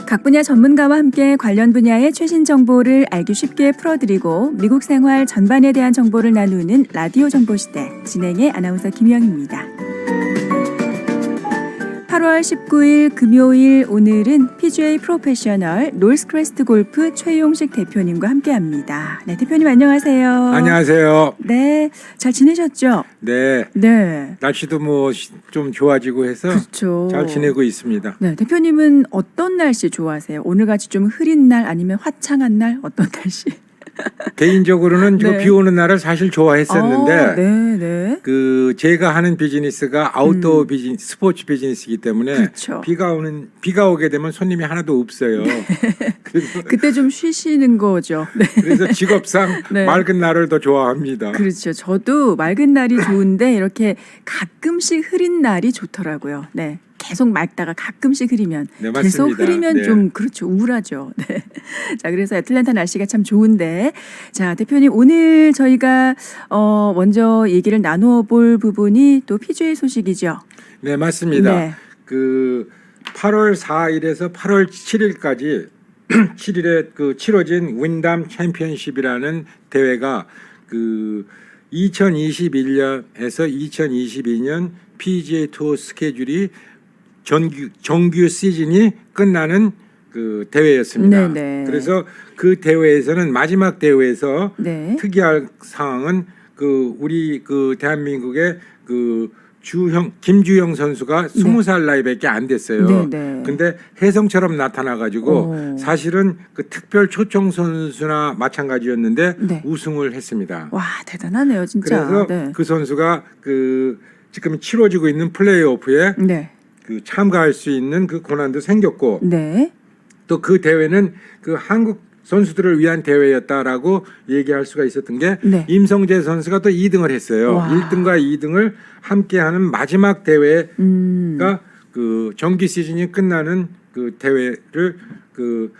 각 분야 전문가와 함께 관련 분야의 최신 정보를 알기 쉽게 풀어드리고 미국 생활 전반에 대한 정보를 나누는 라디오 정보시대 진행의 아나운서 김영입니다. 8월 19일 금요일 오늘은 PGA 프로페셔널 노스크레스트 골프 최용식 대표님과 함께합니다. 네, 대표님 안녕하세요. 안녕하세요. 네, 잘 지내셨죠? 네. 네. 날씨도 뭐 좀 좋아지고 해서 그렇죠. 잘 지내고 있습니다. 네, 대표님은 어떤 날씨 좋아하세요? 오늘같이 좀 흐린 날 아니면 화창한 날 어떤 날씨? 개인적으로는 네. 비 오는 날을 사실 좋아했었는데 네. 그 제가 하는 비즈니스가 아웃도어 비즈니스, 스포츠 비즈니스이기 때문에 그렇죠. 비가 오게 되면 손님이 하나도 없어요. 그때 좀 쉬시는 거죠. 네. 그래서 직업상 네. 맑은 날을 더 좋아합니다. 그렇죠. 저도 맑은 날이 좋은데 이렇게 가끔씩 흐린 날이 좋더라고요. 네. 계속 맑다가 가끔씩 흐리면 네, 계속 맞습니다. 흐리면 네. 좀 그렇죠. 우울하죠. 네. 자, 그래서 애틀랜타 날씨가 참 좋은데 자, 대표님 오늘 저희가 먼저 얘기를 나누어 볼 부분이 또 PGA 소식이죠. 네, 맞습니다. 네. 그 8월 4일에서 8월 7일까지 7일에 그 치러진 윈담 챔피언십이라는 대회가 그 2021년에서 2022년 PGA 투어 스케줄이 정규 시즌이 끝나는 그 대회였습니다. 네네. 그래서 그 대회에서는 마지막 대회에서 네. 특이할 상황은 그 우리 그 대한민국의 그 김주영 선수가 20살 나이밖에 안 됐어요. 네네. 근데 혜성처럼 나타나 가지고 오. 사실은 그 특별 초청 선수나 마찬가지였는데 네. 우승을 했습니다. 와, 대단하네요, 진짜. 그래서 네. 그 선수가 그 지금 치러지고 있는 플레이오프에 네. 그 참가할 수 있는 그 권한도 생겼고 네. 또 그 대회는 그 한국 선수들을 위한 대회였다라고 얘기할 수가 있었던 게 네. 임성재 선수가 또 2등을 했어요. 와. 1등과 2등을 함께하는 마지막 대회가 그 정규 시즌이 끝나는 그 대회를 그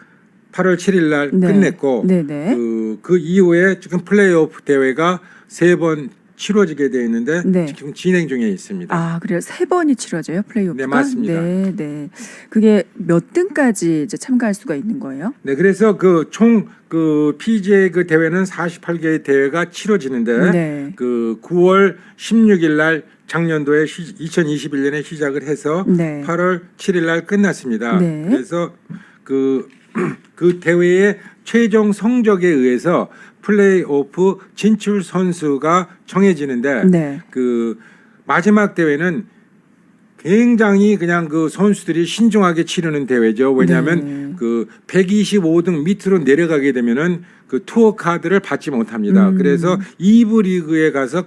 8월 7일 날 네. 끝냈고 네네. 그 이후에 지금 플레이오프 대회가 3번 치러지게 되어 있는데 네. 지금 진행 중에 있습니다. 아, 그래요. 3번이 치러져요, 플레이오프가? 네, 맞습니다. 네. 그게 몇 등까지 이제 참가할 수가 있는 거예요? 네, 그래서 그 총 그 PGA 그 대회는 48개의 대회가 치러지는데 네. 그 9월 16일 날 작년도에 2021년에 시작을 해서 네. 8월 7일 날 끝났습니다. 네. 그래서 그 대회의 최종 성적에 의해서 플레이오프 진출 선수가 정해지는데 네. 그 마지막 대회는 굉장히 그냥 그 선수들이 신중하게 치르는 대회죠. 왜냐하면 네. 그 125등 밑으로 내려가게 되면은 그 투어 카드를 받지 못합니다. 그래서 2부 리그에 가서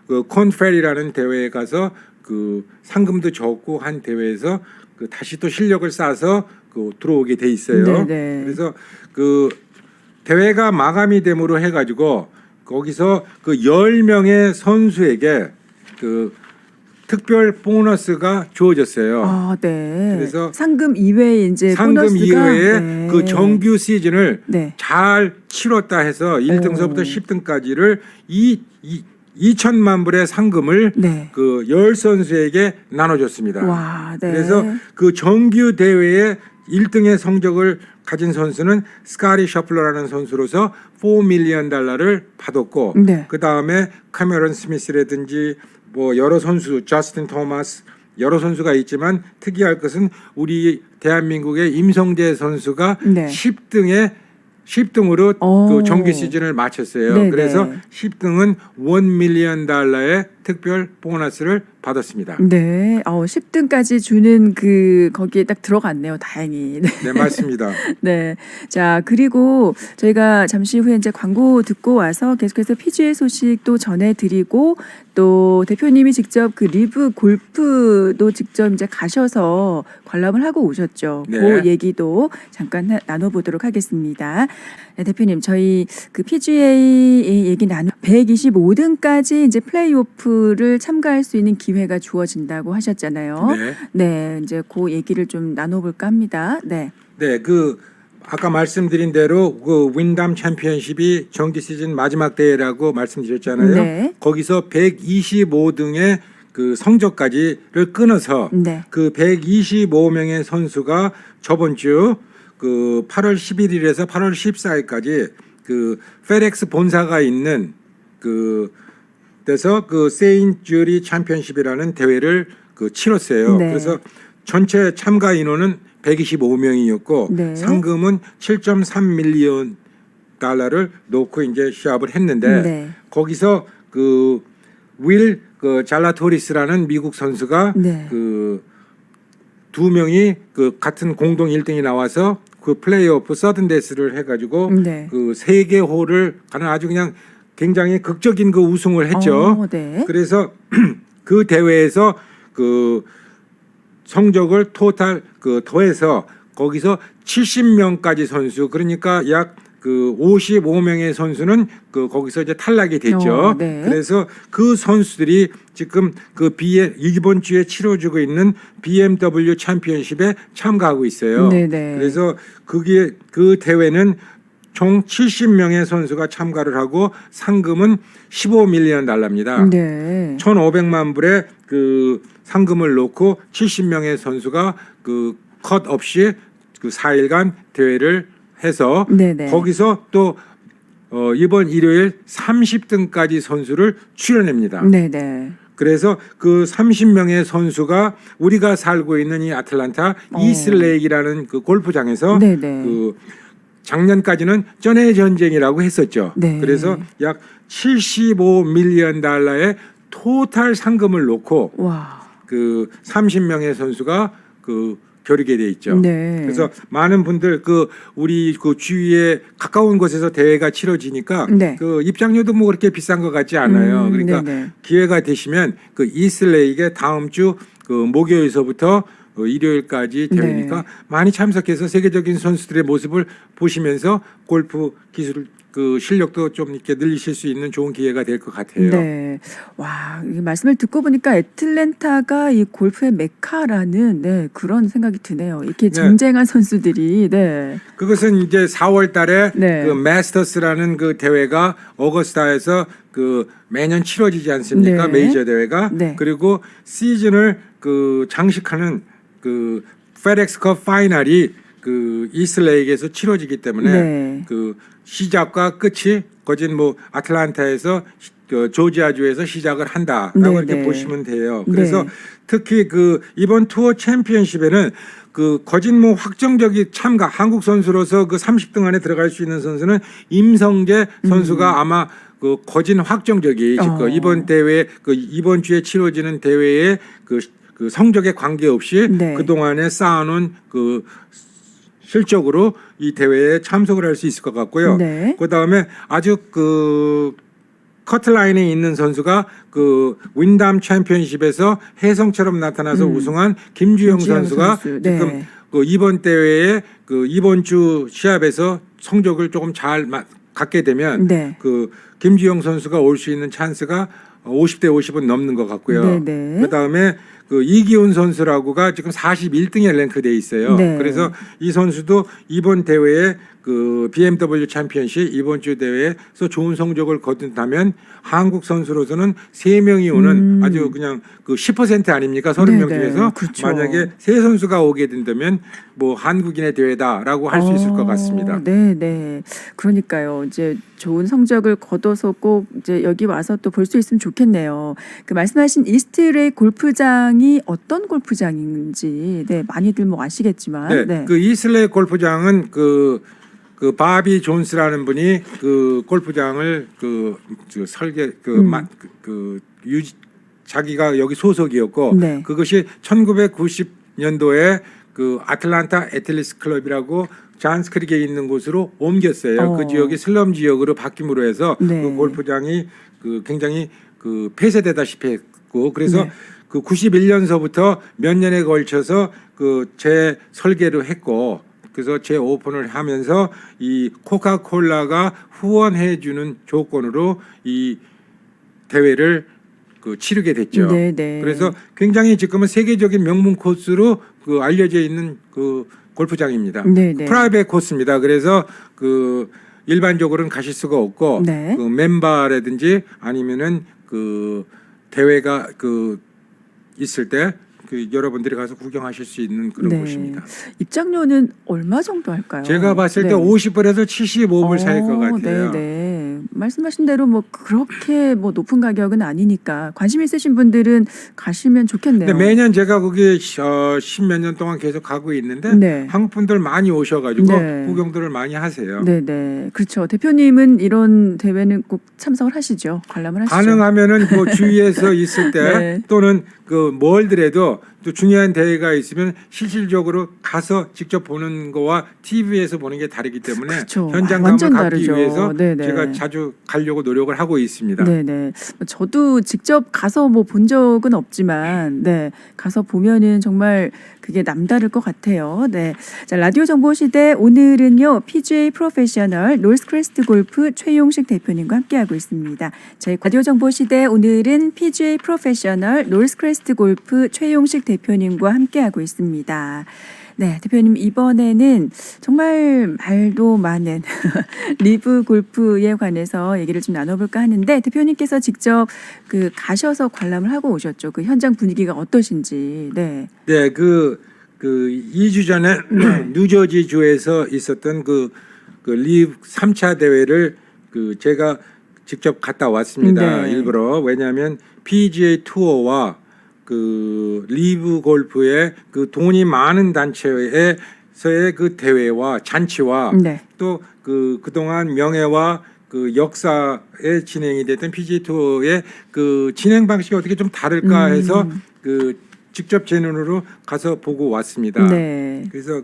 그 콘페리라는 대회에 가서 그 상금도 적고 한 대회에서 그 다시 또 실력을 쌓아서 그 들어오게 돼 있어요. 네. 그래서 그 대회가 마감이 됨으로 해가지고 거기서 그 10명의 선수에게 그 특별 보너스가 주어졌어요. 아, 네. 그래서 상금 이외에 이제 상금 보너스가 이외에 네. 그 정규 시즌을 네. 잘 치렀다 해서 1등서부터 10등까지를 2천만 불의 상금을 네. 그 10선수에게 나눠줬습니다. 와, 네. 그래서 그 정규 대회에 1등의 성적을 가진 선수는 스카리 셔플러라는 선수로서 $4 밀리언 받았고 네. 그 다음에 카메론 스미스라든지 뭐 여러 선수, 저스틴 토마스 여러 선수가 있지만 특이할 것은 우리 대한민국의 임성재 선수가 네. 10등으로 오. 그 정규 시즌을 마쳤어요. 네네. 그래서 10등은 $1 밀리언 특별 보너스를 받았습니다. 네. 10등까지 주는 그 거기에 딱 들어갔네요. 다행히. 네. 네, 맞습니다. 네. 자, 그리고 저희가 잠시 후에 이제 광고 듣고 와서 계속해서 PGA 소식도 전해드리고 또 대표님이 직접 그 리브 골프도 직접 이제 가셔서 관람을 하고 오셨죠. 네. 그 얘기도 잠깐 나눠보도록 하겠습니다. 네, 대표님, 저희 그 PGA 얘기 125등까지 이제 플레이오프를 참가할 수 있는 기회가 주어진다고 하셨잖아요. 네. 네, 이제 그 얘기를 좀 나눠볼까 합니다. 네. 네, 그 아까 말씀드린 대로 그 윈담 챔피언십이 정기 시즌 마지막 대회라고 말씀드렸잖아요. 네. 거기서 125등의 그 성적까지를 끊어서 네. 그 125명의 선수가 저번 주 그 8월 11일에서 8월 14일까지 그 페덱스 본사가 있는 그 데서 그 세인트 주리 챔피언십이라는 대회를 그 치렀어요. 네. 그래서 전체 참가 인원은 125명이었고 네. 상금은 7.3밀리언 달러를 놓고 이제 시합을 했는데 네. 거기서 그 윌 그 잘라토리스라는 미국 선수가 네. 그 두 명이 그 같은 공동 1등이 나와서 그 플레이오프 서든데스를 해가지고 네. 그 세계 홀을 가는 아주 그냥 굉장히 극적인 그 우승을 했죠. 네. 그래서 그 대회에서 그 성적을 토탈 그 더해서 거기서 70명까지 선수 그러니까 약 그 55명의 선수는 그 거기서 이제 탈락이 됐죠. 네. 그래서 그 선수들이 지금 그 이번 주에 치러지고 있는 BMW 챔피언십에 참가하고 있어요. 네네. 그래서 그게 그 대회는 총 70명의 선수가 참가를 하고 상금은 15밀리언 달러입니다. 네. 1,500만 불의 그 상금을 놓고 70명의 선수가 그 컷 없이 그 4일간 대회를 해서 네네. 거기서 또 이번 일요일 30등까지 선수를 출연합니다. 네네. 그래서 그 30명의 선수가 우리가 살고 있는 이 아틀란타 이슬레이크라는 그 골프장에서 네네. 그 작년까지는 전해 전쟁이라고 했었죠. 네. 그래서 약 75밀리언 달러의 토탈 상금을 놓고 와. 그 30명의 선수가 그 겨루게 돼 있죠. 네. 그래서 많은 분들 그 우리 그 주위에 가까운 곳에서 대회가 치러지니까 네. 그 입장료도 뭐 그렇게 비싼 것 같지 않아요. 그러니까 네네. 기회가 되시면 그 이슬레이크에 다음 주 그 목요일서부터 일요일까지 대회니까 네. 많이 참석해서 세계적인 선수들의 모습을 보시면서 골프 기술 그 실력도 좀 이렇게 늘리실 수 있는 좋은 기회가 될 것 같아요. 네. 와, 이 말씀을 듣고 보니까 애틀랜타가 이 골프의 메카라는 네, 그런 생각이 드네요. 이렇게 쟁쟁한 선수들이 네. 그것은 이제 4월 달에 네. 그 마스터스라는 그 대회가 어거스타에서 그 매년 치러지지 않습니까? 네. 메이저 대회가. 네. 그리고 시즌을 그 장식하는 그 페덱스컵 파이널이 그 이슬레이크에서 치러지기 때문에 네. 그 시작과 끝이 거진 뭐 아틀란타에서 그 조지아주에서 시작을 한다라고 네, 이렇게 네. 보시면 돼요. 그래서 네. 특히 그 이번 투어 챔피언십에는 그 거진 뭐 확정적인 참가 한국 선수로서 그 30등 안에 들어갈 수 있는 선수는 임성재 선수가 아마 그 거진 확정적이 그 이번 대회 그 이번 주에 치러지는 대회에 그 성적에 관계없이 네. 그 동안에 쌓아놓은 그 실적으로 이 대회에 참석을 할 수 있을 것 같고요. 네. 그 다음에 아주 그 커트라인에 있는 선수가 그 윈담 챔피언십에서 혜성처럼 나타나서 우승한 김주영 선수가 선수. 네. 지금 그 이번 대회에 그 이번 주 시합에서 성적을 조금 잘 갖게 되면 네. 그 김주영 선수가 올 수 있는 찬스가 50대 50은 넘는 것 같고요. 네네. 그 다음에 그 이기훈 선수라고가 지금 41등에 랭크돼 있어요. 네. 그래서 이 선수도 이번 대회에 그 BMW 챔피언십 이번 주 대회에서 좋은 성적을 거둔다면 한국 선수로서는 3명이 오는 아주 그냥 그 10% 아닙니까? 30명 네네. 중에서 그렇죠. 만약에 3선수가 오게 된다면 뭐 한국인의 대회다라고 할 수 있을 것 같습니다. 네, 네. 그러니까요. 이제 좋은 성적을 거둬서 꼭 이제 여기 와서 또 볼 수 있으면 좋겠네요. 그 말씀하신 이스트레이 골프장이 어떤 골프장인지 네, 많이들 뭐 아시겠지만 네, 네. 그 이슬레이 골프장은 그 바비 존스라는 분이 그 골프장을 설계 자기가 여기 소속이었고 네. 그것이 1990년도에 그 아틀란타 애틀리스 클럽이라고 잔스크릭에 있는 곳으로 옮겼어요. 그 지역이 슬럼 지역으로 바뀜으로 해서 네. 그 골프장이 그 굉장히 그 폐쇄되다시피 했고 그래서 네. 그 91년서부터 몇 년에 걸쳐서 그 재설계를 했고 그래서 재오픈을 하면서 이 코카콜라가 후원해 주는 조건으로 이 대회를 그 치르게 됐죠. 네, 네. 그래서 굉장히 지금은 세계적인 명문 코스로 그 알려져 있는 그 골프장입니다. 네, 네. 프라이빗 코스입니다. 그래서 그 일반적으로는 가실 수가 없고 네. 그 멤버라든지 아니면은 그 대회가 그 있을 때 그 여러분들이 가서 구경하실 수 있는 그런 네. 곳입니다. 입장료는 얼마 정도 할까요? 제가 봤을 때 50불에서 75불 사이일 것 같아요. 네. 말씀하신 대로 뭐 그렇게 뭐 높은 가격은 아니니까 관심 있으신 분들은 가시면 좋겠네요. 근데 매년 제가 거기 10몇 년 동안 계속 가고 있는데 네. 한국 분들 많이 오셔가지고 네. 구경들을 많이 하세요. 네. 그렇죠. 대표님은 이런 대회는 꼭 참석을 하시죠. 관람을 하시죠. 가능하면은 뭐 주위에서 있을 때 네. 또는 그 멀더라도 또 중요한 대회가 있으면 실질적으로 가서 직접 보는 거와 TV에서 보는 게 다르기 때문에 그렇죠. 현장감을 완전 갖기 다르죠. 위해서 네네. 제가 자주 가려고 노력을 하고 있습니다. 네네. 저도 직접 가서 뭐 본 적은 없지만, 네. 가서 보면은 정말 그게 남다를 것 같아요. 네. 자, 라디오 정보 시대 오늘은요, PGA 프로페셔널 노스크레스트 골프 최용식 대표님과 함께하고 있습니다. 저희 라디오 정보 시대 오늘은 PGA 프로페셔널 노스크레스트 골프 최용식 대표님과 함께하고 있습니다. 네, 대표님 이번에는 정말 말도 많은 리브 골프에 관해서 얘기를 좀 나눠볼까 하는데 대표님께서 직접 그 가셔서 관람을 하고 오셨죠. 그 현장 분위기가 어떠신지. 네. 네, 그 2주 전에 뉴저지 주에서 있었던 그 리브 3차 대회를 제가 직접 갔다 왔습니다. 네. 일부러. 왜냐하면 PGA 투어와 그 리브 골프의 그 돈이 많은 단체에서의 그 대회와 잔치와 네. 또 그동안 명예와 그 역사에 진행이 됐던 PGA 투어의 그 진행 방식이 어떻게 좀 다를까 해서 그 직접 제 눈으로 가서 보고 왔습니다. 네. 그래서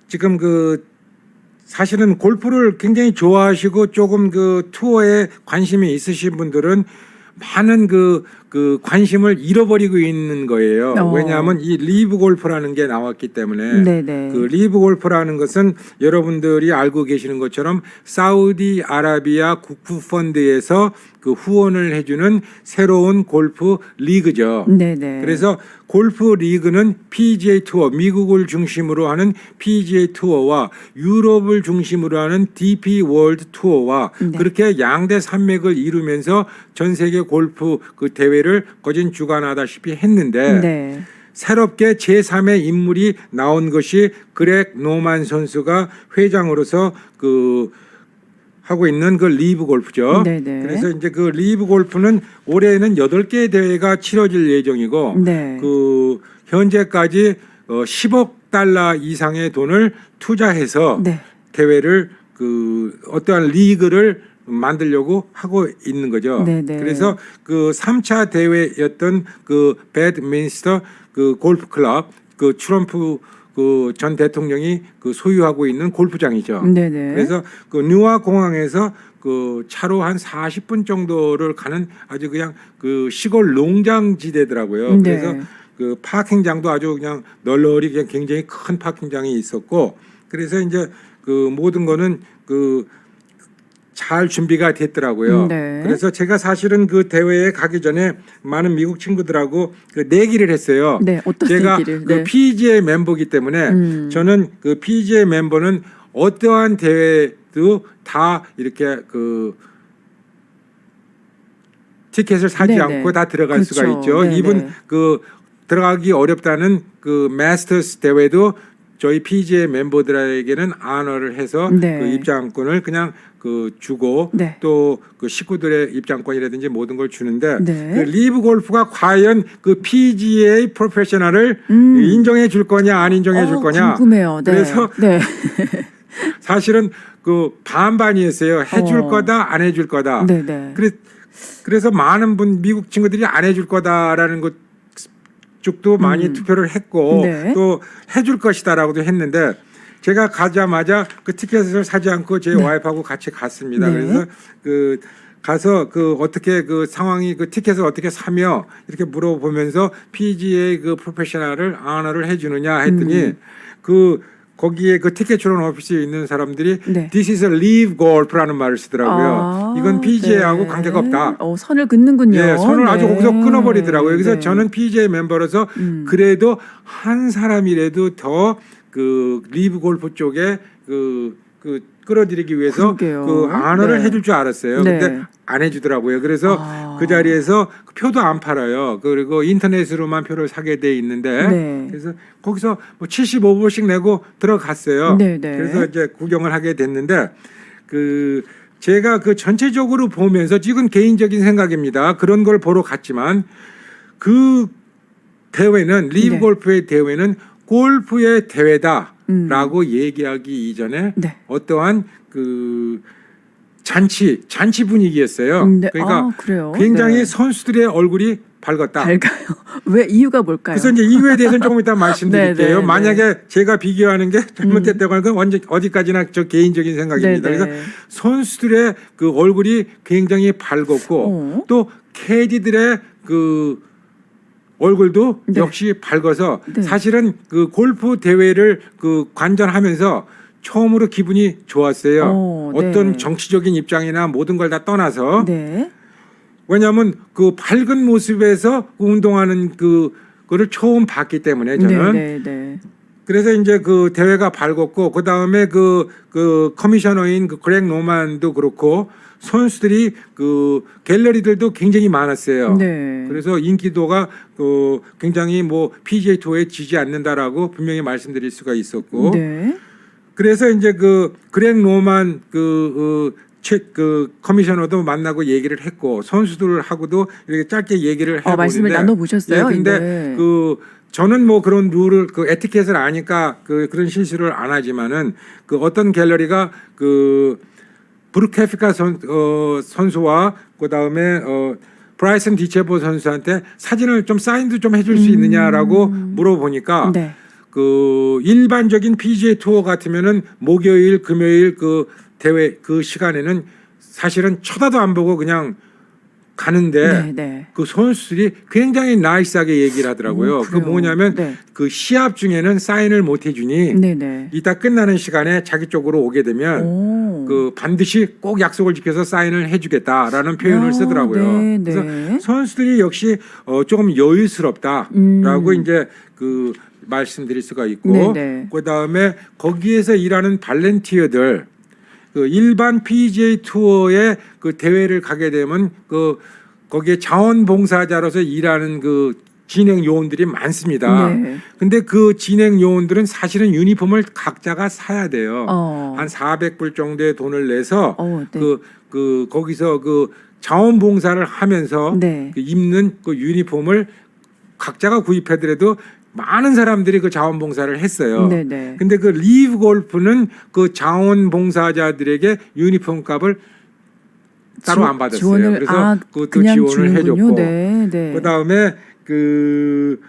지금 사실은 골프를 굉장히 좋아하시고 조금 그 투어에 관심이 있으신 분들은 많은 그 관심을 잃어버리고 있는 거예요. 왜냐하면 이 리브 골프라는 게 나왔기 때문에 네네. 그 리브 골프라는 것은 여러분들이 알고 계시는 것처럼 사우디아라비아 국부 펀드에서 그 후원을 해주는 새로운 골프 리그죠. 네네. 그래서 골프 리그는 PGA 투어, 미국을 중심으로 하는 PGA 투어와 유럽을 중심으로 하는 DP 월드 투어와 네. 그렇게 양대 산맥을 이루면서 전 세계 골프 그 대회를 거진 주관하다시피 했는데 네. 새롭게 제3의 인물이 나온 것이 그렉 노만 선수가 회장으로서 하고 있는 그 리브 골프죠. 네네. 그래서 이제 그 리브 골프는 올해는 8개 대회가 치러질 예정이고 네. 현재까지 10억 달러 이상의 돈을 투자해서 네. 대회를 어떠한 리그를 만들려고 하고 있는 거죠. 네네. 그래서 3차 대회였던 배드민스터 골프 클럽 트럼프 전 대통령이 소유하고 있는 골프장이죠. 네네. 그래서 뉴아 공항에서 차로 한 40분 정도를 가는 아주 그냥 시골 농장지대더라고요. 네. 그래서 파킹장도 아주 그냥 널널히 그냥 굉장히 큰 파킹장이 있었고, 그래서 이제 모든 거는 잘 준비가 됐더라고요. 네. 그래서 제가 사실은 그 대회에 가기 전에 많은 미국 친구들하고 내기를 했어요. 네. 어떤 제가 얘기를? 네. PGA 멤버이기 때문에 저는 PGA 멤버는 어떠한 대회도 다 이렇게 티켓을 사지 네네. 않고 다 들어갈 그렇죠. 수가 있죠. 네네. 이분 들어가기 어렵다는 마스터스 대회도 저희 PGA 멤버들에게는 안어를 해서 네. 입장권을 그냥 주고 네. 또 식구들의 입장권이라든지 모든 걸 주는데 네. 리브 골프가 과연 PGA 프로페셔널을 인정해 줄 거냐 안 인정해 줄 거냐 궁금해요. 네. 그래서 네. 사실은 반반이었어요. 해줄 거다 안 해줄 거다. 네네. 그래서 많은 미국 친구들이 안 해줄 거다라는 것 쪽도 많이 투표를 했고 네. 또 해줄 것이다라고도 했는데 제가 가자마자 티켓을 사지 않고 제 와이프하고 같이 갔습니다. 네. 그래서 가서 어떻게 상황이 티켓을 어떻게 사며 이렇게 물어보면서 PGA 프로페셔널을 안어를 해주느냐 했더니 거기에 티켓 출원 오피스에 있는 사람들이 네. This is a live golf라는 말을 쓰더라고요. 이건 PGA하고 네. 관계가 없다. 선을 긋는군요. 네, 손을 아주 네. 거기서 끊어버리더라고요. 그래서 네. 저는 PGA 멤버로서 그래도 한 사람이라도 더 리브 골프 쪽에 끌어들이기 위해서 그러게요. 그 안어를 네. 해줄 줄 알았어요. 네. 근데 안 해주더라고요. 그래서 그 자리에서 표도 안 팔아요. 그리고 인터넷으로만 표를 사게 돼 있는데 네. 그래서 거기서 뭐 75불씩 내고 들어갔어요. 네, 네. 그래서 이제 구경을 하게 됐는데 그 제가 그 전체적으로 보면서 지금 개인적인 생각입니다. 그런 걸 보러 갔지만 그 대회는 리브 네. 골프의 대회는 골프의 대회다라고 얘기하기 이전에 네. 어떠한 그 잔치 분위기였어요. 네. 그러니까 그래요. 굉장히 네. 선수들의 얼굴이 밝았다. 밝아요. 왜 이유가 뭘까요? 그래서 이제 이유에 대해서는 조금 이따 말씀드릴게요. 네, 네, 만약에 제가 비교하는 게 잘못됐다고 하는 건 어디까지나 저 개인적인 생각입니다. 네, 네. 그래서 선수들의 그 얼굴이 굉장히 밝았고 또 캐디들의 그 얼굴도 네. 역시 밝아서 네. 사실은 그 골프 대회를 그 관전하면서 처음으로 기분이 좋았어요. 네. 어떤 정치적인 입장이나 모든 걸 다 떠나서 네. 왜냐하면 그 밝은 모습에서 운동하는 그거를 처음 봤기 때문에 저는 네, 네. 그래서 이제 그 대회가 밝았고 그 다음에 그 커미셔너인 그 그렉 노만도 그렇고 선수들이 그 갤러리들도 굉장히 많았어요. 네. 그래서 인기도가 그 굉장히 뭐 PGA 투어에 지지 않는다라고 분명히 말씀드릴 수가 있었고 네. 그래서 이제 그 그렉 노만 커미셔너도 만나고 얘기를 했고 선수들하고도 이렇게 짧게 얘기를 해보는데 말씀을 나눠보셨어요? 근데 네. 저는 뭐 그런 룰을 그 에티켓을 아니까 그런 실수를 안 하지만은 그 어떤 갤러리가 그 브루케피카 선수와 그 다음에 브라이슨 디체보 선수한테 사진을 좀 사인도 좀 해줄 수 있느냐라고 물어보니까 네. 그 일반적인 PGA 투어 같으면은 목요일, 금요일 그 대회 그 시간에는 사실은 쳐다도 안 보고 그냥 가는데 네, 네. 그 선수들이 굉장히 나이스하게 얘기를 하더라고요. 그 그래요? 뭐냐면 네. 그 시합 중에는 사인을 못 해주니 네, 네. 이따 끝나는 시간에 자기 쪽으로 오게 되면 그 반드시 꼭 약속을 지켜서 사인을 해주겠다라는 표현을 쓰더라고요. 네, 네. 그래서 선수들이 역시 조금 여유스럽다라고 이제 그 말씀드릴 수가 있고 네, 네. 그 다음에 거기에서 일하는 발렌티어들 그 일반 PGA 투어의 그 대회를 가게 되면 거기에 자원봉사자로서 일하는 그 진행 요원들이 많습니다. 네. 근데 그 진행 요원들은 사실은 유니폼을 각자가 사야 돼요. 한 400불 정도의 돈을 내서 네. 거기서 그 자원봉사를 하면서 네. 그 입는 그 유니폼을 각자가 구입하더라도 많은 사람들이 그 자원봉사를 했어요. 네네. 근데 그 리브 골프는 그 자원봉사자들에게 유니폼 값을 따로 안 받았어요. 지원을, 그래서 그것도 그냥 지원을 주는군요. 해줬고, 네, 네. 그다음에 그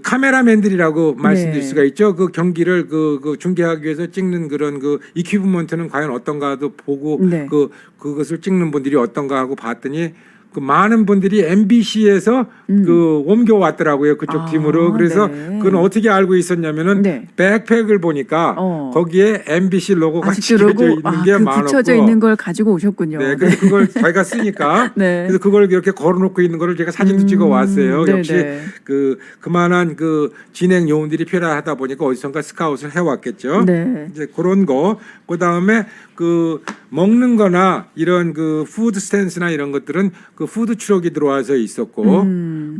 카메라맨들이라고 말씀드릴 네. 수가 있죠. 그 경기를 그 중계하기 위해서 찍는 그런 그 이퀴프먼트는 과연 어떤가도 보고 네. 그것을 찍는 분들이 어떤가 하고 봤더니 그 많은 분들이 MBC에서 그 옮겨왔더라고요. 그쪽 팀으로. 그래서 네. 그건 어떻게 알고 있었냐면은 네. 백팩을 보니까 거기에 MBC 로고가 아직도 찍혀져 로고 있는 게 많았고. 붙여져 있는 걸 가지고 오셨군요. 네, 그래서 그걸 저희가 쓰니까 네. 그래서 그걸 이렇게 걸어놓고 있는 거를 제가 사진도 찍어 왔어요. 네, 역시 네. 그만한 그 진행 요원들이 필요하다 보니까 어디선가 스카웃을 해왔겠죠. 네. 이제 그런 거. 그 다음에 그 먹는-거나 이런 그 푸드 스탠스나 이런 것들은 그 푸드 추럭이 들어와서 있었고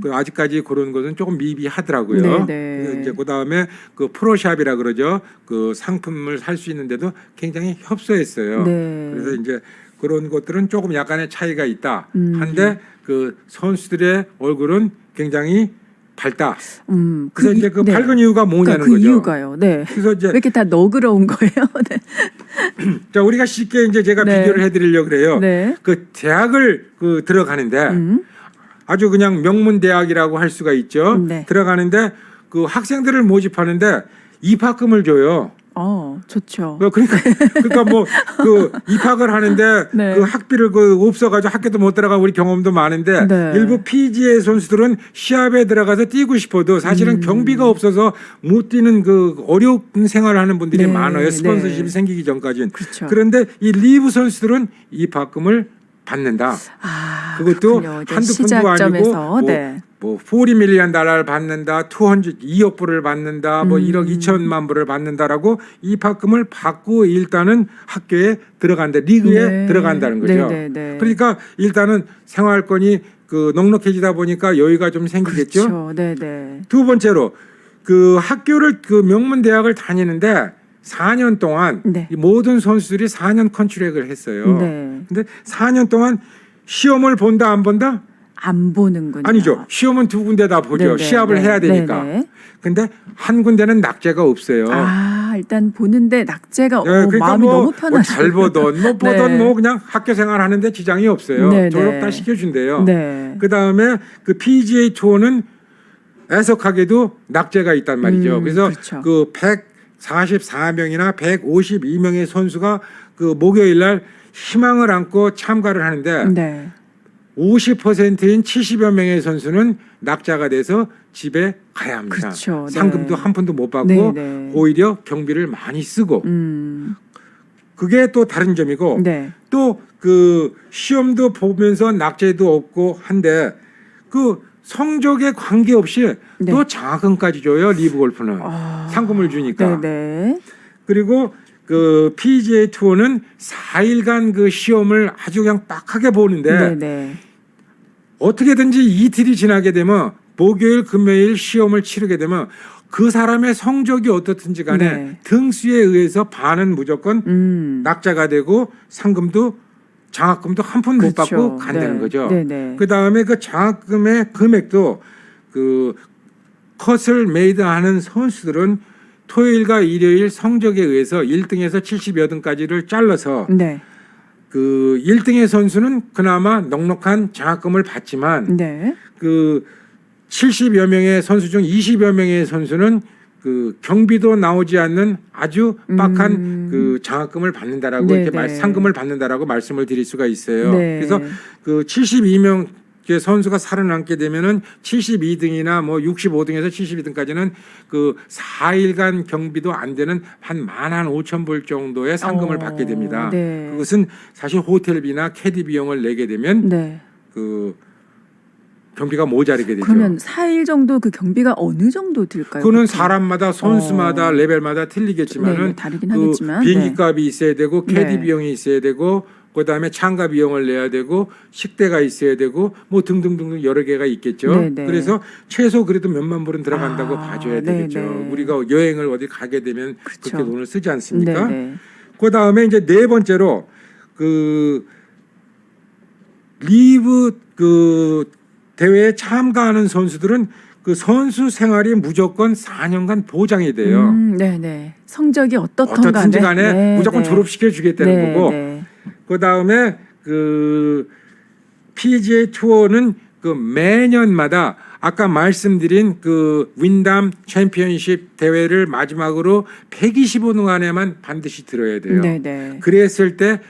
그 아직까지 그런 것은 조금 미비하더라고요. 네, 네. 그래서 이제 그 다음에 그 프로샵이라 그러죠. 그 상품을 살 수 있는데도 굉장히 협소했어요. 네. 그래서 이제 그런 것들은 조금 약간의 차이가 있다. 한데 그 선수들의 얼굴은 굉장히 밝다. 그래서 이제 그 네. 밝은 이유가 뭐냐는 그러니까 그 거죠. 이유가요. 네. 그래서 이제 왜 이렇게 다 너그러운 거예요? 네. 자, 우리가 쉽게 이제 제가 네. 비교를 해드리려고 그래요. 네. 그 대학을 들어가는데 아주 그냥 명문 대학이라고 할 수가 있죠. 네. 들어가는데 그 학생들을 모집하는데 입학금을 줘요. 좋죠. 그러니까 뭐 그 입학을 하는데 네. 그 학비를 없어가지고 학교도 못 들어가 우리 경험도 많은데 네. 일부 PGA 선수들은 시합에 들어가서 뛰고 싶어도 사실은 경비가 없어서 못 뛰는 그 어려운 생활을 하는 분들이 네. 많아요. 스폰서십이 네. 생기기 전까지는. 그렇죠. 그런데 이 리브 선수들은 입학금을 받는다. 그것도 그렇군요. 네, 한두 푼도 아니고 시작점에서 뭐 네. 뭐 $40 million 받는다, 202억 불을 받는다, 뭐 1억 2천만 불을 받는다라고 입학금을 받고 일단은 학교에 들어간다, 리그에 네. 들어간다는 거죠. 네, 네, 네. 그러니까 일단은 생활권이 그 넉넉해지다 보니까 여유가 좀 생기겠죠. 그렇죠. 네, 네. 두 번째로 그 학교를 그 명문 대학을 다니는데 4년 동안 네. 이 모든 선수들이 4년 컨트랙을 했어요. 네. 근데 4년 동안 시험을 본다 안 본다? 안 보는군요. 아니죠. 시험은 두 군데 다 보죠. 네네, 시합을 네, 해야 되니까. 네네. 근데 한 군데는 낙제가 없어요. 아, 일단 보는데 낙제가 네, 그러니까 마음이 너무 편하죠. 잘 보던 못 보던 네. 뭐 그냥 학교 생활하는데 지장이 없어요. 네네. 졸업 다 시켜준대요. 네. 그 다음에 그 PGA 투어는 애석하게도 낙제가 있단 말이죠. 그래서 그렇죠. 그 144명이나 152명의 선수가 그 목요일 날 희망을 안고 참가를 하는데 네. 50%인 70여 명의 선수는 낙자가 돼서 집에 가야 합니다. 그렇죠. 네. 상금도 한 푼도 못 받고 네, 네. 오히려 경비를 많이 쓰고 그게 또 다른 점이고 네. 또 그 시험도 보면서 낙제도 없고 한데 그 성적에 관계없이 네. 또 장학금까지 줘요. 리브 골프는 상금을 주니까. 네. 그리고 그 PGA 투어는 4일간 그 시험을 아주 그냥 빡하게 보는데 네. 네. 어떻게든지 이틀이 지나게 되면 목요일 금요일 시험을 치르게 되면 그 사람의 성적이 어떻든지 간에 네. 등수에 의해서 반은 무조건 낙자가 되고 상금도 장학금도 한 푼 못 그렇죠. 받고 간다는 네. 거죠. 네네. 그 다음에 그 장학금의 금액도 그 컷을 메이드하는 선수들은 토요일과 일요일 성적에 의해서 1등에서 70여 등까지를 잘라서 네. 그 1등의 선수는 그나마 넉넉한 장학금을 받지만 네. 그 70여 명의 선수 중 20여 명의 선수는 그 경비도 나오지 않는 아주 빡한 그 장학금을 받는다라고 네, 이렇게 네. 상금을 받는다라고 말씀을 드릴 수가 있어요. 네. 그래서 그 72명 의 선수가 살아남게 되면은 72등이나 뭐 65등에서 72등까지는 그 4일간 경비도 안 되는 한 15,000불 정도의 상금을 받게 됩니다. 네. 그것은 사실 호텔비나 캐디 비용을 내게 되면 네. 그 경비가 모자르게 되죠. 그러면 4일 정도 그 경비가 어느 정도 들까요? 그거는 보통? 사람마다 선수마다 레벨마다 틀리겠지만은 네, 다르긴 그 하겠지만 비행기 네. 값이 있어야 되고 캐디 네. 비용이 있어야 되고 그다음에 참가 비용을 내야 되고 식대가 있어야 되고 뭐 등등등 여러 개가 있겠죠. 네, 네. 그래서 최소 그래도 몇만 불은 들어간다고 아, 봐줘야 네, 되겠죠. 네. 우리가 여행을 어디 가게 되면 그렇죠. 그렇게 돈을 쓰지 않습니까? 네, 네. 그다음에 이제 네 번째로 그 리브 그 대회에 참가하는 선수들은 그 선수 생활이 무조건 4년간 보장이 돼요. 네, 네. 성적이 어떻든지 간에 네, 무조건 네. 졸업시켜 주겠다는 네, 거고. 네. 그다음에 그 PGA 투어는 그 매년마다 아까 말씀드린 그 윈담 챔피언십 대회를 마지막으로 125등 안에만 반드시 들어야 돼요. 네, 네. 그랬을 때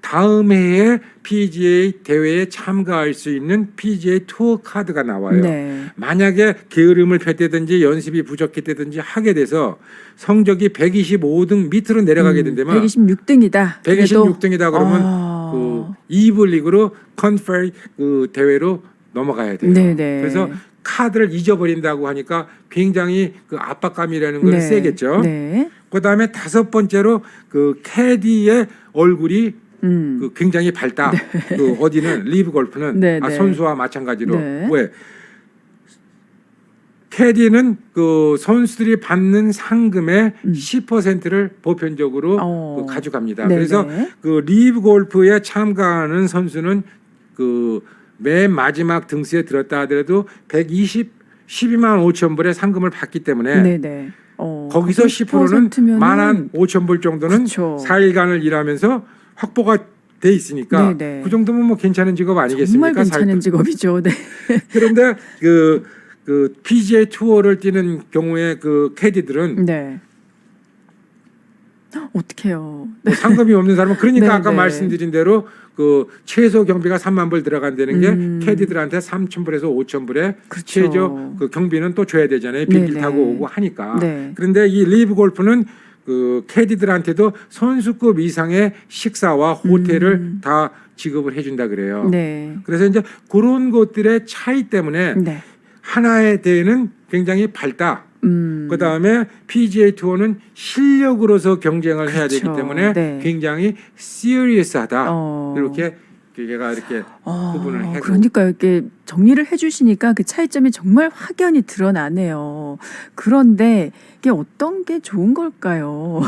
다음 해에 PGA 대회에 참가할 수 있는 PGA 투어 카드가 나와요. 네. 만약에 게으름을 폈다든지 연습이 부족했다든지 하게 돼서 성적이 125등 밑으로 내려가게 된다면 126등이다. 126등이다 그러면 그 이브 리그로 컨페리 그 대회로 넘어가야 돼요. 네네. 그래서 카드를 잊어버린다고 하니까 굉장히 그 압박감이라는 건 네. 세겠죠. 네. 그다음에 다섯 번째로 그 캐디의 얼굴이 그 굉장히 밝다. 그 어디는 리브 골프는 네, 네. 선수와 마찬가지로 네. 왜 캐디는 그 선수들이 받는 상금의 10%를 보편적으로 그 가져갑니다. 네네. 그래서 그 리브 골프에 참가하는 선수는 그 맨 마지막 등수에 들었다 하더라도 12만 5천 불의 상금을 받기 때문에 네네. 거기서 10%는 15,000불 정도는 그쵸. 4일간을 일하면서 확보가 돼 있으니까 네네. 그 정도면 뭐 괜찮은 직업 아니겠습니까? 정말 괜찮은 직업이죠. 네. 그런데 그 PGA 투어를 뛰는 경우에 그 캐디들은 네. 어떡해요. 뭐 상금이 없는 사람은 그러니까 네, 아까 네. 말씀드린 대로 그 최소 경비가 3만 불 들어간다는 게 캐디들한테 3,000불에서 5,000불에 그렇죠. 최저 그 경비는 또 줘야 되잖아요. 비행기 네네. 타고 오고 하니까. 네. 그런데 이 리브 골프는 그 캐디들한테도 선수급 이상의 식사와 호텔을 다 지급을 해준다 그래요. 네. 그래서 이제 그런 것들의 차이 때문에 네. 하나의 대회는 굉장히 밝다. 그다음에 PGA 투어는 실력으로서 경쟁을 해야 되기 그렇죠. 때문에 네. 굉장히 시리어스하다. 어. 이렇게 얘가 이렇게 구분을 해고 그러니까 이렇게 정리를 해주시니까 그 차이점이 정말 확연히 드러나네요. 그런데 이게 어떤 게 좋은 걸까요?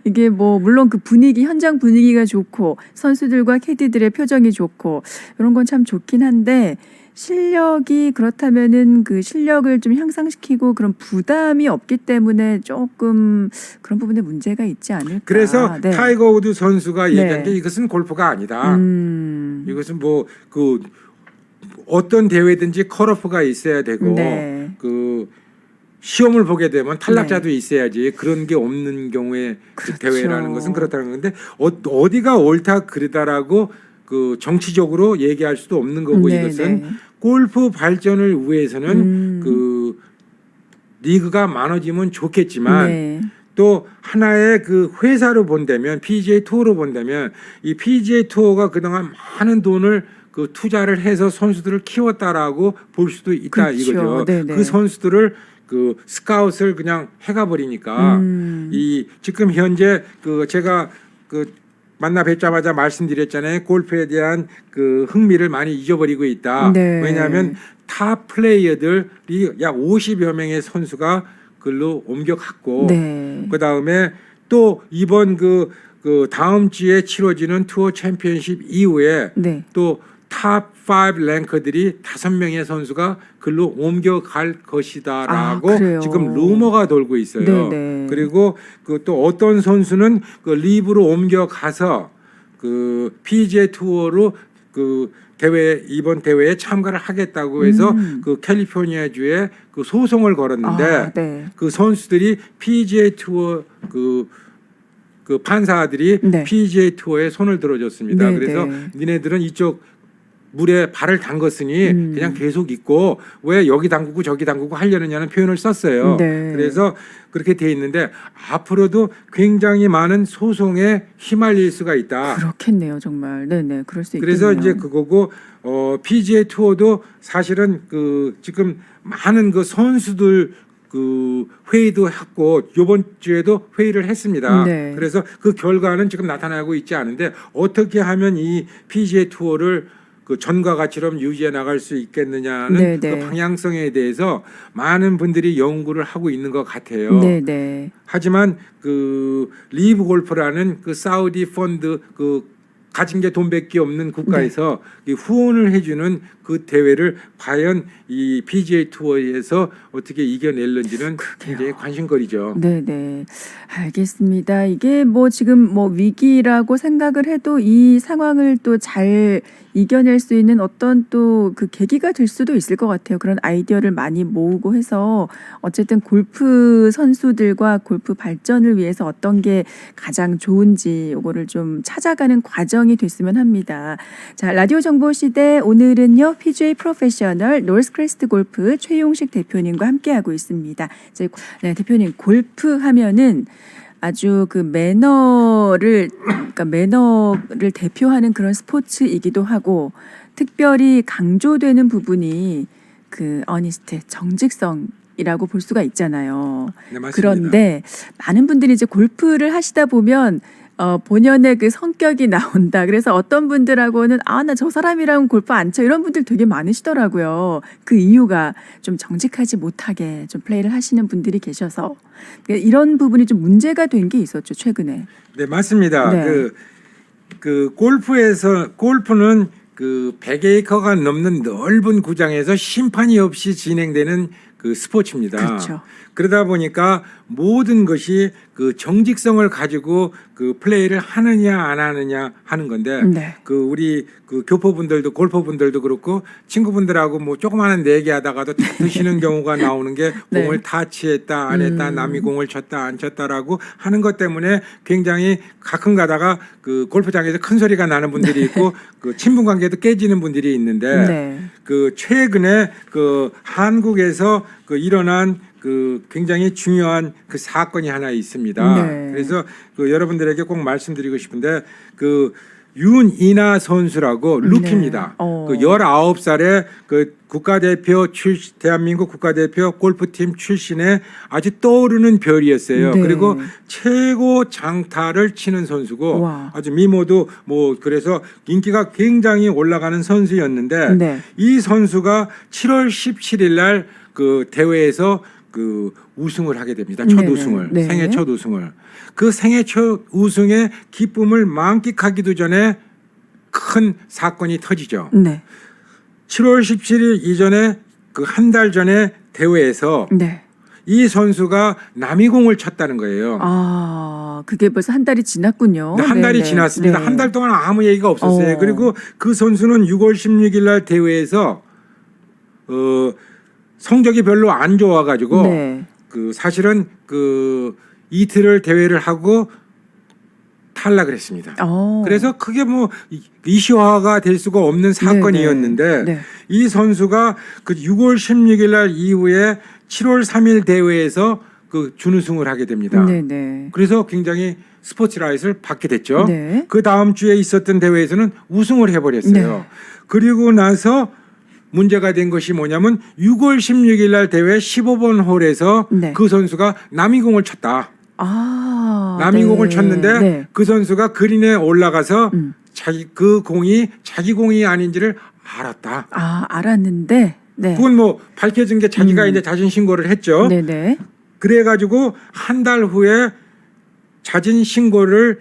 이게 뭐 물론 그 분위기 현장 분위기가 좋고 선수들과 캐디들의 표정이 좋고 이런 건 참 좋긴 한데 실력이 그렇다면은 그 실력을 좀 향상시키고 그런 부담이 없기 때문에 조금 그런 부분에 문제가 있지 않을까. 그래서 네. 타이거 우드 선수가 네. 얘기한 게 이것은 골프가 아니다. 음. 이것은 뭐 그 어떤 대회든지 컷오프가 있어야 되고 네. 그 시험을 보게 되면 탈락자도 있어야지 그런 게 없는 경우에 그 그렇죠. 대회라는 것은 그렇다는 건데 어디가 옳다 그르다라고 그 정치적으로 얘기할 수도 없는 거고 네, 이것은 네. 골프 발전을 위해서는 그 리그가 많아지면 좋겠지만 네. 또 하나의 그 회사로 본다면 PGA 투어로 본다면 이 PGA 투어가 그동안 많은 돈을 그 투자를 해서 선수들을 키웠다라고 볼 수도 있다 그렇죠. 이거죠. 네네. 그 선수들을 그 스카웃을 그냥 해가 버리니까 이 지금 현재 그 제가 그 만나 뵙자마자 말씀드렸잖아요. 골프에 대한 그 흥미를 많이 잊어버리고 있다. 네. 왜냐하면 탑 플레이어들이 약 50여 명의 선수가 글로 옮겨갔고 네. 그다음에 또 이번 그 다음 주에 치러지는 투어 챔피언십 이후에 네. 또 탑 5 랭커들이 5명의 선수가 글로 옮겨갈 것이다라고 아, 그래요? 지금 루머가 돌고 있어요. 네네. 그리고 그 또 어떤 선수는 그 리브로 옮겨가서 그 PGA 투어로 그 대회 이번 대회에 참가를 하겠다고 해서 그 캘리포니아주에 그 소송을 걸었는데 네. 그 선수들이 PGA 투어 그 판사들이 네. PGA 투어에 손을 들어줬습니다. 네, 그래서 네. 니네들은 이쪽 물에 발을 담궜으니 그냥 계속 있고 왜 여기 담그고 저기 담그고 하려느냐는 표현을 썼어요. 네. 그래서 그렇게 돼 있는데 앞으로도 굉장히 많은 소송에 휘말릴 수가 있다. 그렇겠네요, 정말. 네네, 그럴 수 있겠네요. 그래서 이제 그거고 PGA 투어도 사실은 그 지금 많은 그 선수들 그 회의도 했고 이번 주에도 회의를 했습니다. 네. 그래서 그 결과는 지금 나타나고 있지 않은데 어떻게 하면 이 PGA 투어를 그 전과 같이처럼 유지해 나갈 수 있겠느냐는 네, 그 네. 방향성에 대해서 많은 분들이 연구를 하고 있는 것 같아요. 네네. 하지만 그 리브 골프라는 그 사우디 펀드 그 가진 게 돈밖에 없는 국가에서 이 후원을 해주는 그 대회를 과연 이 PGA 투어에서 어떻게 이겨낼는지는 굉장히 관심거리죠. 네네. 알겠습니다. 이게 뭐 지금 뭐 위기라고 생각을 해도 이 상황을 또 잘 이겨낼 수 있는 어떤 또 그 계기가 될 수도 있을 것 같아요. 그런 아이디어를 많이 모으고 해서 어쨌든 골프 선수들과 골프 발전을 위해서 어떤 게 가장 좋은지 요거를 좀 찾아가는 과정이 됐으면 합니다. 자, 라디오 정보 시대 오늘은요. PGA 프로페셔널 노스크레스트 골프 최용식 대표님과 함께하고 있습니다. 이제 네, 대표님 골프 하면은 아주 그 매너를 대표하는 그런 스포츠이기도 하고 특별히 강조되는 부분이 그 어니스트 정직성이라고 볼 수가 있잖아요. 네, 맞습니다. 그런데 많은 분들이 이제 골프를 하시다 보면 본연의 그 성격이 나온다. 그래서 어떤 분들하고는 나 저 사람이랑 골프 안 쳐 이런 분들 되게 많으시더라고요. 그 이유가 좀 정직하지 못하게 좀 플레이를 하시는 분들이 계셔서 이런 부분이 좀 문제가 된 게 있었죠 최근에. 네, 맞습니다. 네. 그 골프는 그 100에이커가 넘는 넓은 구장에서 심판이 없이 진행되는 그 스포츠입니다. 그렇죠. 그러다 보니까 모든 것이 그 정직성을 가지고 그 플레이를 하느냐 안 하느냐 하는 건데 네. 그 우리 그 교포분들도 골퍼분들도 그렇고 친구분들하고 뭐 조그마한 내기하다가도 다 드시는 경우가 나오는 게 네. 공을 타치했다 안 했다 남이 공을 쳤다 안 쳤다라고 하는 것 때문에 굉장히 가끔 가다가 그 골프장에서 큰 소리가 나는 분들이 있고 그 친분 관계도 깨지는 분들이 있는데 네. 그 최근에 그 한국에서 그 일어난 그 굉장히 중요한 그 사건이 하나 있습니다. 네. 그래서 그 여러분들에게 꼭 말씀드리고 싶은데 그 윤이나 선수라고 루키입니다. 그 19살에 그 국가대표 대한민국 국가대표 골프팀 출신의 아주 떠오르는 별이었어요. 네. 그리고 최고 장타를 치는 선수고 와. 아주 미모도 뭐 그래서 인기가 굉장히 올라가는 선수였는데 네. 이 선수가 7월 17일 날 그 대회에서 그 우승을 하게 됩니다. 첫 네네. 우승을. 네. 생애 첫 우승을. 그 생애 첫 우승의 기쁨을 만끽하기도 전에 큰 사건이 터지죠. 네. 7월 17일 이전에 그 한 달 전에 대회에서 네. 이 선수가 남이공을 쳤다는 거예요. 아, 그게 벌써 한 달이 지났군요. 한 달이 네네. 지났습니다. 네. 한 달 동안 아무 얘기가 없었어요. 그리고 그 선수는 6월 16일 날 대회에서 성적이 별로 안 좋아가지고 네. 그 사실은 그 이틀을 대회를 하고 탈락을 했습니다. 그래서 크게 뭐 이슈화가 될 수가 없는 사건이었는데 네. 이 선수가 그 6월 16일 날 이후에 7월 3일 대회에서 그 준우승을 하게 됩니다. 네네. 그래서 굉장히 스포트라이트를 받게 됐죠. 네. 그 다음 주에 있었던 대회에서는 우승을 해버렸어요. 네. 그리고 나서 문제가 된 것이 뭐냐면 6월 16일 날 대회 15번 홀에서 네. 그 선수가 남이공을 쳤다. 남이공을 네. 쳤는데 네. 그 선수가 그린에 올라가서 자기 그 공이 자기 공이 아닌지를 알았다. 아, 알았는데. 네. 그건 뭐 밝혀진 게 자기가 이제 자진 신고를 했죠. 네네. 그래가지고 한 달 후에 자진 신고를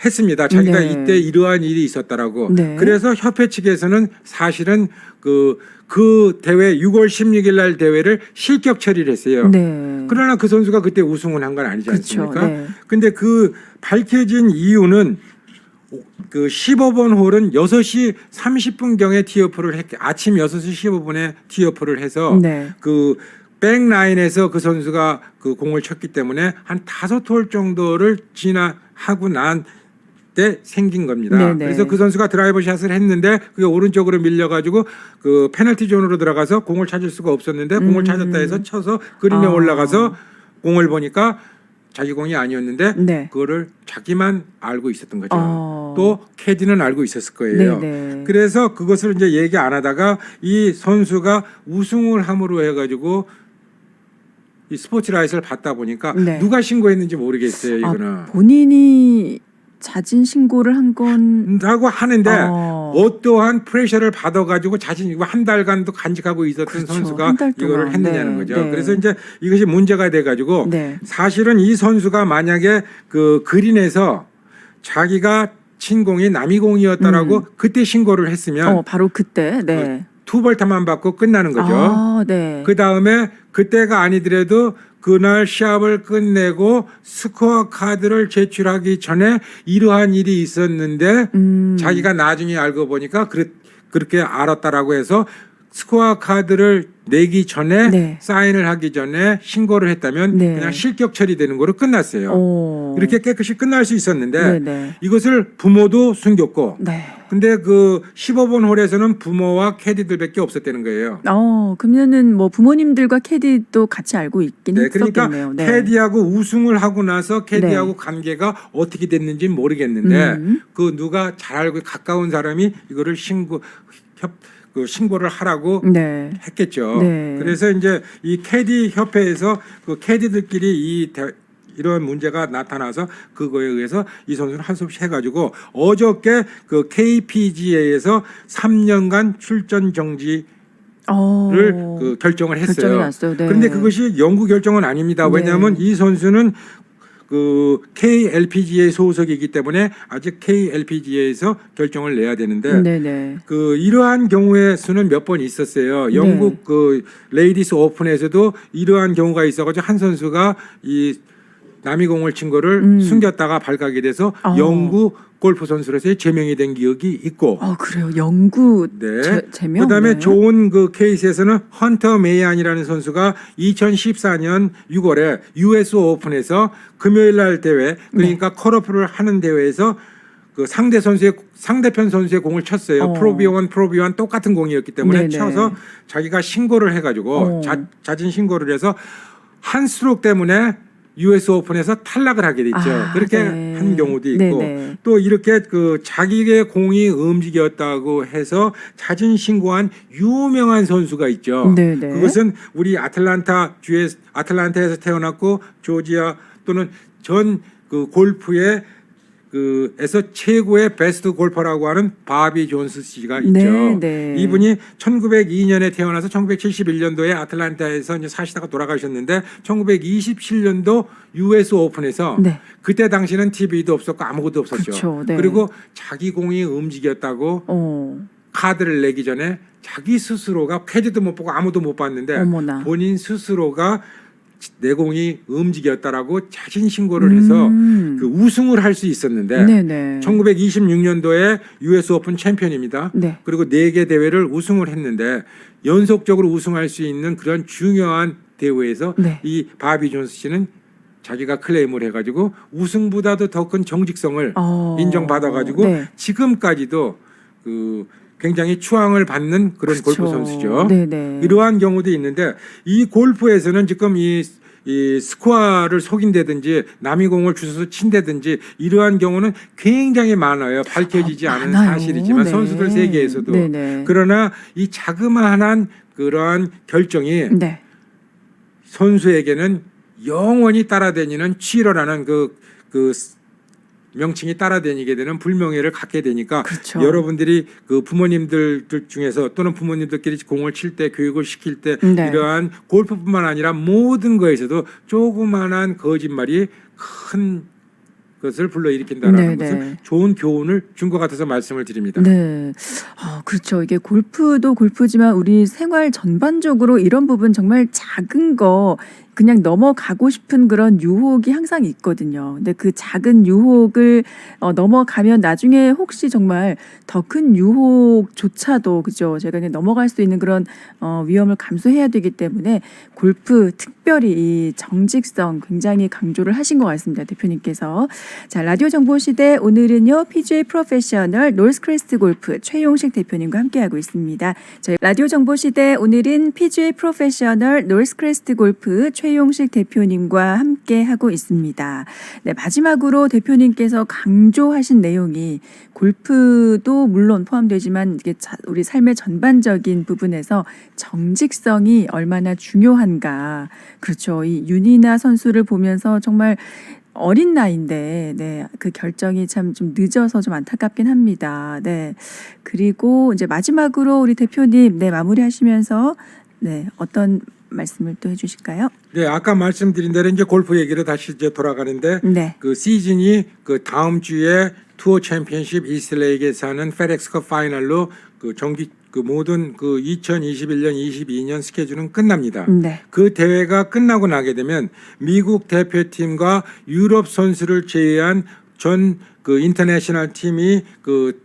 했습니다. 자기가 네. 이때 이러한 일이 있었다라고. 네. 그래서 협회 측에서는 사실은 그 대회 6월 16일 날 대회를 실격 처리를 했어요. 네. 그러나 그 선수가 그때 우승을 한 건 아니지 그쵸, 않습니까? 네. 근데 그 밝혀진 이유는 그 15번 홀은 6시 30분경에 티어프를 했 아침 6시 15분에 티어프를 해서 네. 그 백라인에서 그 선수가 그 공을 쳤기 때문에 한 5홀 정도를 지나하고 난 때 생긴 겁니다. 네네. 그래서 그 선수가 드라이버 샷을 했는데 그게 오른쪽으로 밀려가지고 그 페널티 존으로 들어가서 공을 찾을 수가 없었는데 공을 찾았다 해서 쳐서 그린에 올라가서 공을 보니까 자기 공이 아니었는데 네. 그거를 자기만 알고 있었던 거죠. 어. 또 캐디는 알고 있었을 거예요. 네네. 그래서 그것을 이제 얘기 안 하다가 이 선수가 우승을 함으로 해가지고 이 스포츠라이트를 받다 보니까 네. 누가 신고했는지 모르겠어요. 이거는. 본인이 자진 신고를 한 건 라고 하는데 어떠한 프레셔를 받아가지고 자신 한 달간도 간직하고 있었던 그렇죠. 선수가 한달 동안. 이거를 했느냐는 네. 거죠. 네. 그래서 이제 이것이 문제가 돼가지고 네. 사실은 이 선수가 만약에 그 그린에서 자기가 친 공이 남이공이었다라고 그때 신고를 했으면 바로 그때. 네. 투벌타만 받고 끝나는 거죠. 아, 네. 그 다음에 그때가 아니더라도 그날 시합을 끝내고 스코어 카드를 제출하기 전에 이러한 일이 있었는데 자기가 나중에 알고 보니까 그렇게 알았다라고 해서 스코어 카드를 내기 전에 네. 사인을 하기 전에 신고를 했다면 네. 그냥 실격 처리되는 거로 끝났어요. 이렇게 깨끗이 끝날 수 있었는데 네네. 이것을 부모도 숨겼고 네. 근데 그 15번 홀에서는 부모와 캐디들밖에 없었다는 거예요. 그러면은 뭐 부모님들과 캐디도 같이 알고 있긴 그러니까 했었겠네요. 네. 캐디하고 우승을 하고 나서 캐디하고 관계가 어떻게 됐는지 모르겠는데 그 누가 잘 알고 가까운 사람이 이거를 신고를 하라고 네. 했겠죠. 네. 그래서 이제 이 캐디 협회에서 그 캐디들끼리 이런 문제가 나타나서 그거에 의해서 이 선수는 할 수 없이 해가지고 어저께 그 KPGA에서 3년간 출전 정지를 그 결정을 했어요. 결정이 났어요. 네. 그런데 그것이 영구 결정은 아닙니다. 왜냐하면 이 선수는 그 KLPGA 소속이기 때문에 아직 KLPGA에서 결정을 내야 되는데 네네. 그 이러한 경우의 수는 몇 번 있었어요. 영국 그 레이디스 오픈에서도 이러한 경우가 있어가지고 한 선수가 이 남이공을 친 거를 숨겼다가 발각이 돼서 영구 골프 선수로서의 제명이 된 기억이 있고. 그래요. 영구 제명. 그다음에 네. 좋은 그 케이스에서는 헌터 메이안이라는 선수가 2014년 6월에 US 오픈에서 금요일 날 대회 그러니까 컬오프를 하는 대회에서 그 상대편 선수의 공을 쳤어요. 프로비1 프로비1 똑같은 공이었기 때문에 네네. 쳐서 자기가 신고를 해가지고 자진 신고를 해서 한 스트로크 때문에 US 오픈에서 탈락을 하게 됐죠. 그렇게 네. 한 경우도 있고 네네. 또 이렇게 그 자기의 공이 움직였다고 해서 자진 신고한 유명한 선수가 있죠. 네네. 그것은 우리 아틀란타에서 태어났고 조지아 또는 전 그 골프의 에서 최고의 베스트 골퍼라고 하는 바비 존스 씨가 있죠. 네. 이분이 1902년에 태어나서 1971년도에 아틀란타에서 이제 사시다가 돌아가셨는데 1927년도 US 오픈에서 네. 그때 당시는 TV도 없었고 아무것도 없었죠. 그렇죠. 네. 그리고 자기 공이 움직였다고 카드를 내기 전에 자기 스스로가 패드도 못 보고 아무도 못 봤는데 어머나. 본인 스스로가 내 공이 움직였다라고 자진 신고를 해서 그 우승을 할 수 있었는데 네네. 1926년도에 US 오픈 챔피언입니다. 네. 그리고 4개 대회를 우승을 했는데 연속적으로 우승할 수 있는 그런 중요한 대회에서 네. 이 바비 존스 씨는 자기가 클레임을 해가지고 우승보다도 더 큰 정직성을 인정받아가지고 네. 지금까지도 그 굉장히 추앙을 받는 그런 그쵸. 골프 선수죠. 네네. 이러한 경우도 있는데 이 골프에서는 지금 이 스코어를 속인다든지 남이 공을 주워서 친다든지 이러한 경우는 굉장히 많아요. 밝혀지지 않은 많아요. 사실이지만 네. 선수들 세계에서도. 네네. 그러나 이 자그마한 그러한 결정이 네. 선수에게는 영원히 따라다니는 치열하는 그 명칭이 따라다니게 되는 불명예를 갖게 되니까 그렇죠. 여러분들이 그 부모님들 중에서 또는 부모님들끼리 공을 칠 때 교육을 시킬 때 네. 이러한 골프뿐만 아니라 모든 거에서도 조그만한 거짓말이 큰 것을 불러일으킨다는 네네. 것은 좋은 교훈을 준 것 같아서 말씀을 드립니다. 네. 그렇죠. 이게 골프도 골프지만 우리 생활 전반적으로 이런 부분 정말 작은 거 그냥 넘어가고 싶은 그런 유혹이 항상 있거든요. 근데 그 작은 유혹을 넘어가면 나중에 혹시 정말 더 큰 유혹조차도 그죠? 제가 그냥 넘어갈 수 있는 그런 위험을 감수해야 되기 때문에 골프 특별히 이 정직성 굉장히 강조를 하신 것 같습니다. 대표님께서. 자, 라디오 정보 시대 오늘은요. PGA 프로페셔널 노스크레스트 골프 최용식 대표님과 함께하고 있습니다. 저희 라디오 정보 시대 오늘은 PGA 프로페셔널 노스크레스트 골프 최용식 대표님과 함께하고 있습니다. 네, 마지막으로 대표님께서 강조하신 내용이 골프도 물론 포함되지만 이게 우리 삶의 전반적인 부분에서 정직성이 얼마나 중요한가. 그렇죠. 이 윤이나 선수를 보면서 정말 어린 나이인데, 네, 그 결정이 참 좀 늦어서 좀 안타깝긴 합니다. 네. 그리고 이제 마지막으로 우리 대표님, 네, 마무리하시면서, 네, 어떤 말씀을 또 해주실까요? 네, 아까 말씀드린 대로 이제 골프 얘기로 다시 이제 돌아가는데 네. 그 시즌이 그 다음 주에 투어 챔피언십 이스트레이크에서 하는 페덱스컵 파이널로 그 정기 그 모든 그 2021년, 22년 스케줄은 끝납니다. 네. 그 대회가 끝나고 나게 되면 미국 대표팀과 유럽 선수를 제외한 전 그 인터내셔널 팀이 그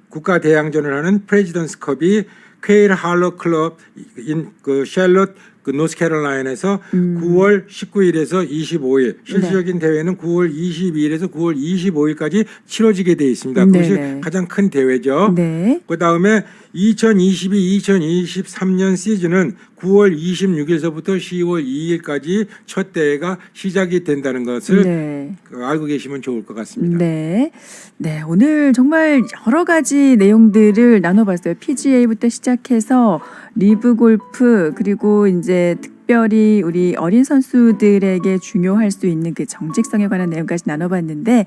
국가 대항전을 하는 프레지던스컵이 퀘일 할러 클럽 인 그 샬럿 그 노스캐롤라인에서 9월 19일에서 25일 실질적인 대회는 9월 22일에서 9월 25일까지 치러지게 되어 있습니다. 그것이 네네. 가장 큰 대회죠. 네. 그다음에 2022-2023년 시즌은 9월 26일서부터 10월 2일까지 첫 대회가 시작이 된다는 것을 네. 알고 계시면 좋을 것 같습니다. 네. 네. 오늘 정말 여러 가지 내용들을 나눠봤어요. PGA부터 시작해서 리브 골프 그리고 이제 특별히 우리 어린 선수들에게 중요할 수 있는 그 정직성에 관한 내용까지 나눠봤는데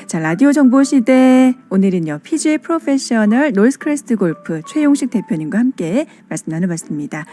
자, 라디오 정보 시대 오늘은요. PGA 프로페셔널 노스크레스트 골프 최용식 대표님과 함께 말씀 나눠봤습니다.